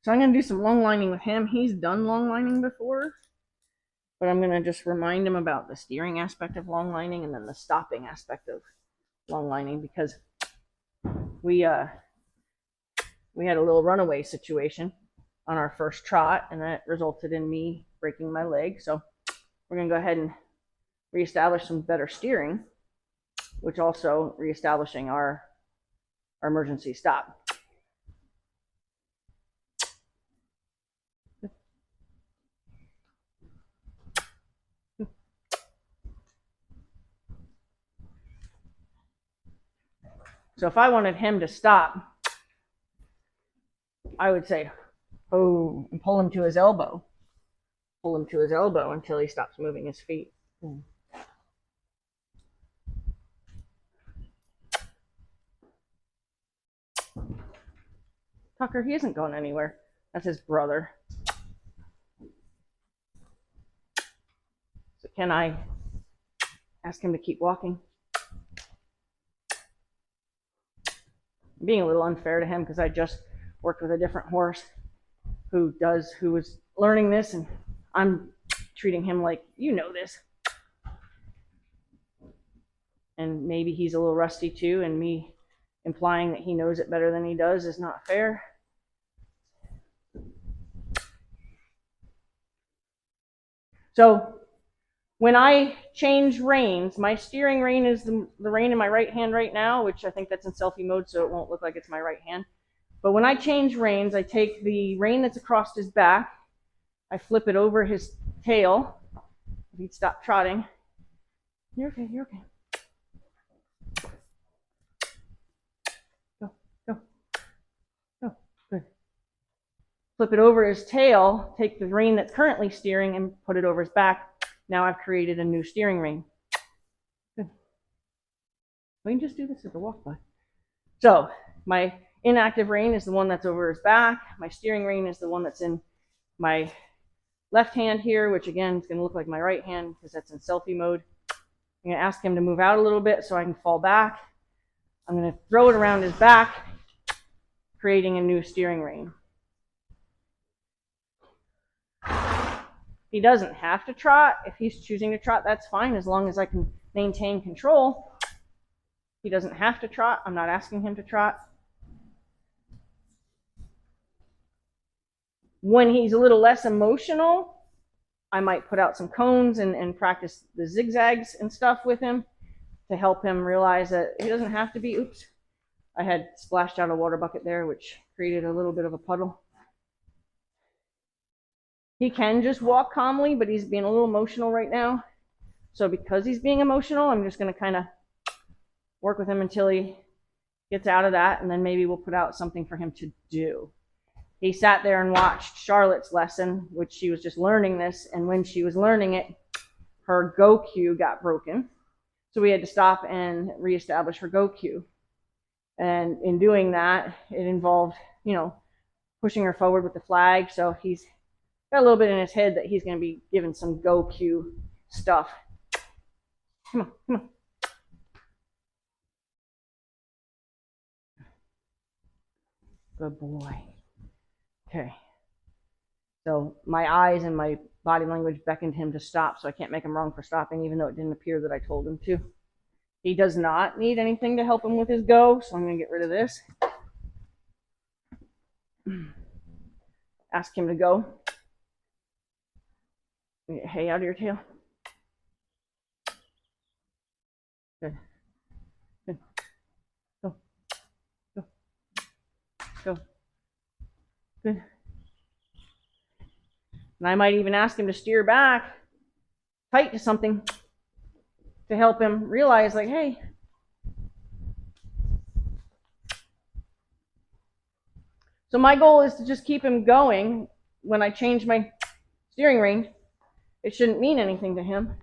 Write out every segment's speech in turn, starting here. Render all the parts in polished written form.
So I'm going to do some long lining with him. He's done long lining before, but I'm going to just remind him about the steering aspect of long lining and then the stopping aspect of long lining, because we had a little runaway situation on our first trot, and that resulted in me breaking my leg. So we're going to go ahead and reestablish some better steering, which also reestablishing our emergency stop. So if I wanted him to stop, I would say, oh, and pull him to his elbow. Pull him to his elbow until he stops moving his feet. Tucker, he isn't going anywhere. That's his brother. So can I ask him to keep walking? I'm being a little unfair to him because I just worked with a different horse who was learning this, and I'm treating him like, you know this. And maybe he's a little rusty too, and me implying that he knows it better than he does is not fair. So when I change reins, my steering rein is the rein in my right hand right now, which I think that's in selfie mode, so it won't look like it's my right hand. But when I change reins, I take the rein that's across his back, I flip it over his tail. If he'd stop trotting. You're okay, you're okay. Go, go, go, good. Flip it over his tail, take the rein that's currently steering and put it over his back. Now I've created a new steering rein. Good. We can just do this as a walk by. So my inactive rein is the one that's over his back. My steering rein is the one that's in my left hand here, which again is going to look like my right hand because that's in selfie mode. I'm going to ask him to move out a little bit so I can fall back. I'm going to throw it around his back, creating a new steering rein. He doesn't have to trot. If he's choosing to trot, that's fine, as long as I can maintain control. He doesn't have to trot. I'm not asking him to trot. When he's a little less emotional, I might put out some cones and practice the zigzags and stuff with him to help him realize that he doesn't have to be, oops, I had splashed out a water bucket there, which created a little bit of a puddle. He can just walk calmly, but he's being a little emotional right now. So because he's being emotional, I'm just going to kind of work with him until he gets out of that, and then maybe we'll put out something for him to do. He sat there and watched Charlotte's lesson, which she was just learning this, and when she was learning it, her go cue got broken. So we had to stop and reestablish her go cue. And in doing that, it involved, pushing her forward with the flag. So he's got a little bit in his head that he's going to be given some go cue stuff. Come on, come on. Good boy. Okay. So my eyes and my body language beckoned him to stop, so I can't make him wrong for stopping, even though it didn't appear that I told him to. He does not need anything to help him with his go, so I'm going to get rid of this. Ask him to go. Get hay out of your tail. Good. Good. Go. Go. Go. Good. And I might even ask him to steer back tight to something to help him realize, like, hey. So my goal is to just keep him going. When I change my steering rein, it shouldn't mean anything to him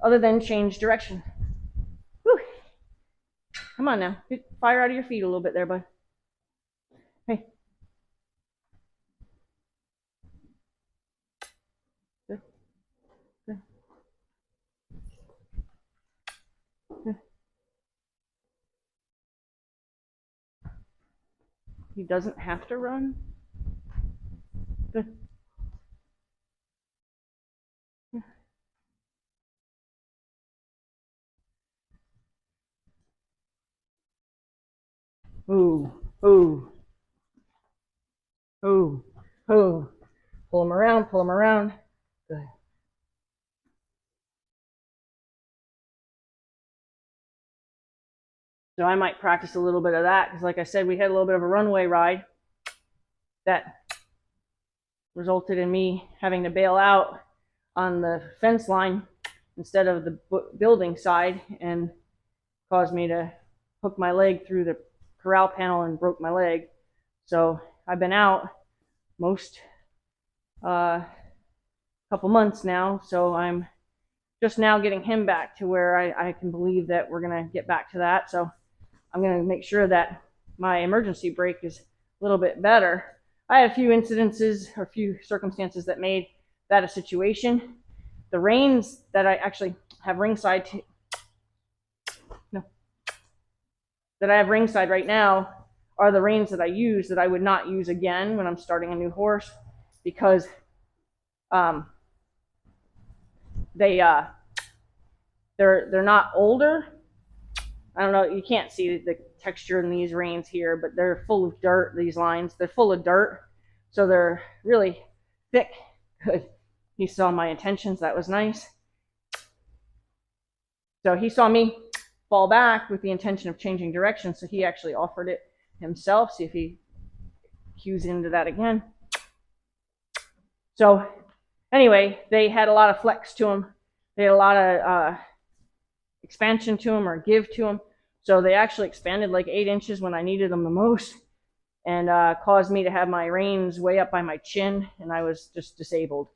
other than change direction. Whew. Come on now. Get fire out of your feet a little bit there, bud. Hey. Good. Good. Good. He doesn't have to run. Good. Ooh, ooh, ooh, ooh. Pull him around, pull him around. Good. So I might practice a little bit of that because, like I said, we had a little bit of a runway ride that resulted in me having to bail out on the fence line instead of the building side and caused me to hook my leg through the corral panel and broke my leg. So I've been out most couple months now, so I'm just now getting him back to where I can believe that we're going to get back to that. So I'm going to make sure that my emergency brake is a little bit better. I had a few incidences or a few circumstances that made that a situation. The reins that I actually have ringside that I have ringside right now are the reins that I use that I would not use again when I'm starting a new horse because they're not older. I don't know, you can't see the texture in these reins here, but they're full of dirt, these lines. They're full of dirt, so they're really thick. Good. He saw my intentions. That was nice. So he saw me fall back with the intention of changing direction, so he actually offered it himself. See if he cues into that again. So anyway, they had a lot of flex to them. They had a lot of expansion to them or give to them. So they actually expanded like 8 inches when I needed them the most and caused me to have my reins way up by my chin, and I was just disabled.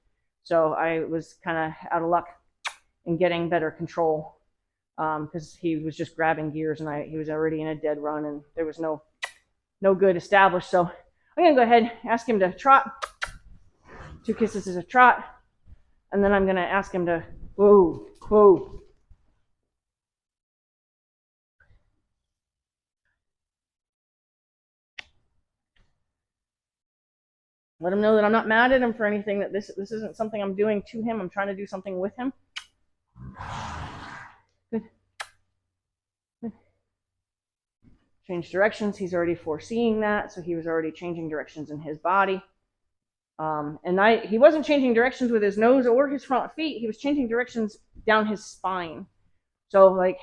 So I was kind of out of luck in getting better control because he was just grabbing gears and he was already in a dead run and there was no good established. So I'm going to go ahead and ask him to trot. 2 kisses is a trot. And then I'm going to ask him to, whoa, whoa. Let him know that I'm not mad at him for anything, that this isn't something I'm doing to him. I'm trying to do something with him. Good. Good. Change directions. He's already foreseeing that, so he was already changing directions in his body. And he wasn't changing directions with his nose or his front feet. He was changing directions down his spine. So, like,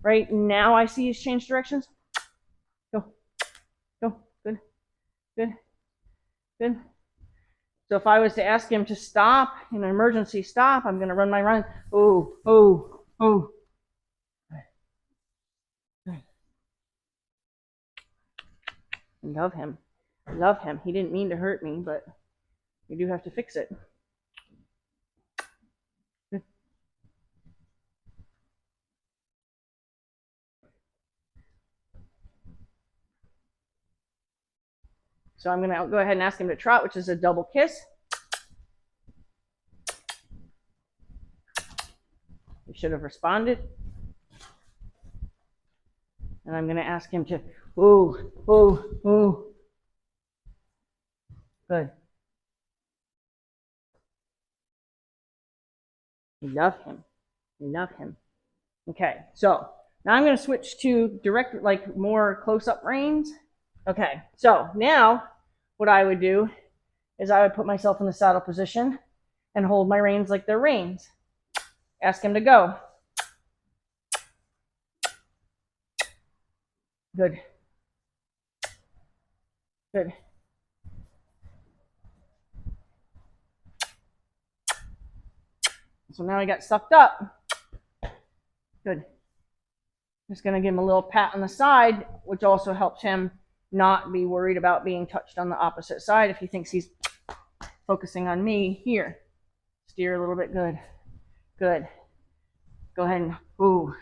right now I see he's changed directions. Go. Go. Good. Good. Good. So if I was to ask him to stop, in an emergency stop, I'm going to run my run. Oh, oh, oh. Love him. Love him. He didn't mean to hurt me, but we do have to fix it. So I'm going to go ahead and ask him to trot, which is a double kiss. He should have responded. And I'm going to ask him to, ooh, ooh, ooh. Good. We love him. We love him. Okay, so now I'm going to switch to direct, like more close-up reins. Okay, so now what I would do is I would put myself in the saddle position and hold my reins like they're reins. Ask him to go. Good. Good. So now he got sucked up. Good. Just going to give him a little pat on the side, which also helps him not be worried about being touched on the opposite side if he thinks he's focusing on me here. Steer a little bit. Good. Good. Go ahead and, ooh.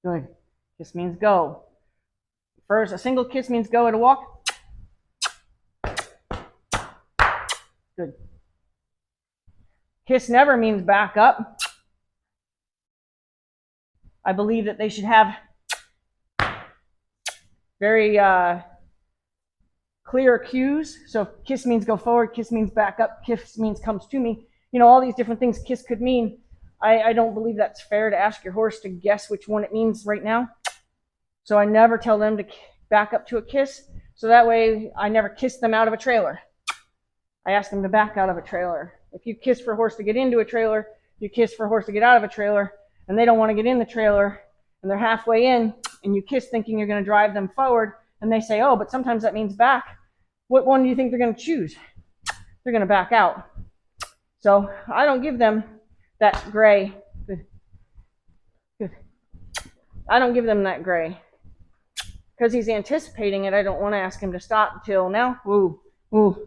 Good. Kiss means go. First, a single kiss means go at a walk. Good. Kiss never means back up. I believe that they should have very clear cues. So kiss means go forward, kiss means back up, kiss means comes to me. You know, all these different things kiss could mean. I don't believe that's fair to ask your horse to guess which one it means right now. So I never tell them to back up to a kiss. So that way I never kiss them out of a trailer. I ask them to back out of a trailer. If you kiss for a horse to get into a trailer, you kiss for a horse to get out of a trailer, and they don't want to get in the trailer, and they're halfway in, and you kiss thinking you're going to drive them forward, and they say, oh, but sometimes that means back. What one do you think they're going to choose? They're going to back out. So I don't give them that gray. Good. Good. I don't give them that gray. Because he's anticipating it, I don't want to ask him to stop until now. Woo, woo.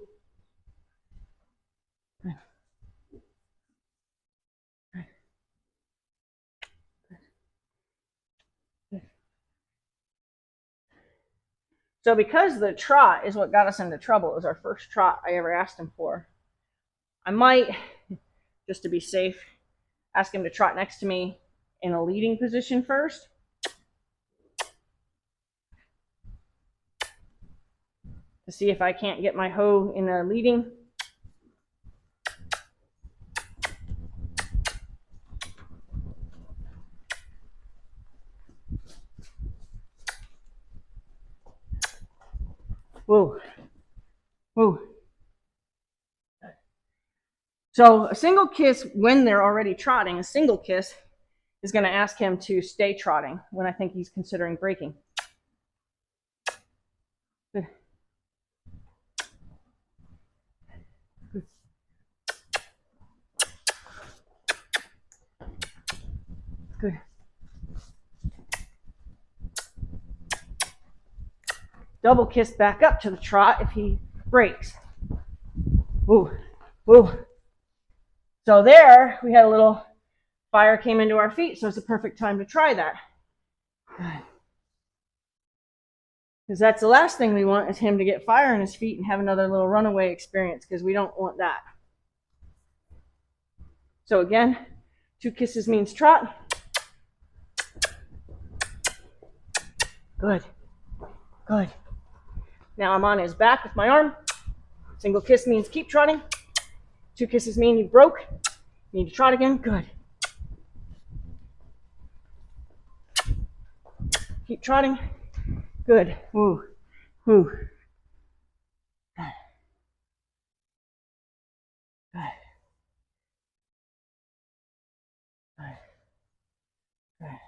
So because the trot is what got us into trouble, it was our first trot I ever asked him for, I might, just to be safe, ask him to trot next to me in a leading position first. To see if I can't get my hoe in a leading. Whoa. Whoa. So a single kiss when they're already trotting, a single kiss is going to ask him to stay trotting when I think he's considering breaking. Good. Good. Good. Double kiss back up to the trot if he breaks. Woo. Woo. So there, we had a little fire came into our feet, so it's a perfect time to try that. Because that's the last thing we want is him to get fire in his feet and have another little runaway experience, because we don't want that. So again, 2 kisses means trot. Good. Good. Now I'm on his back with my arm. Single kiss means keep trotting. 2 kisses mean you broke. You need to trot again. Good. Keep trotting. Good. Woo. Woo. Good. Good. Good. Good.